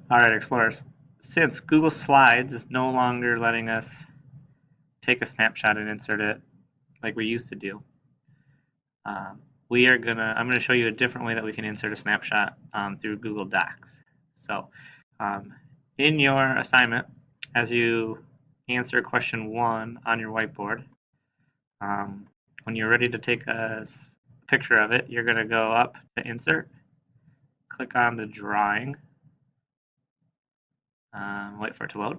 All right, explorers. Since Google Slides is no longer letting us take a snapshot and insert it like we used to do, um, I'm gonna show you a different way that we can insert a snapshot through Google Docs. So, um, in your assignment, as you answer question 1 on your whiteboard, um, when you're ready to take a picture of it, you're gonna go up to Insert, click on the drawing, wait for it to load.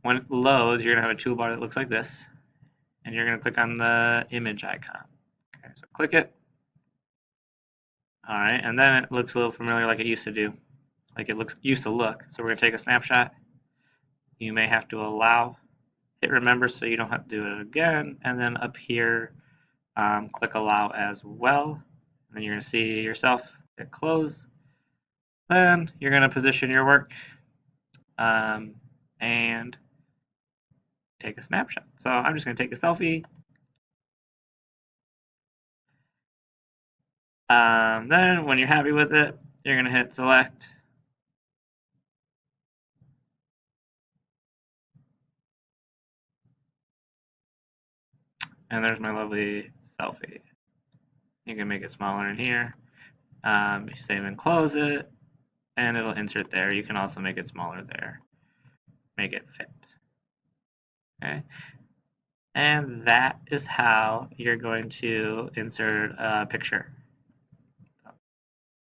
When it loads, you're going to have a toolbar that looks like this, and you're going to click on the image icon. Okay, so click it. All right, and then it looks a little familiar like it used to do, like it used to look. So we're going to take a snapshot. You may have to allow, hit remember so you don't have to do it again, and then up here, click allow as well. And then you're going to see yourself hit close. Then you're going to position your work and take a snapshot. So I'm just going to take a selfie. Then when you're happy with it, you're going to hit select. And there's my lovely selfie. You can make it smaller in here. You save and close it, and it'll insert there. You can also make it smaller there. Make it fit. Okay. And that is how you're going to insert a picture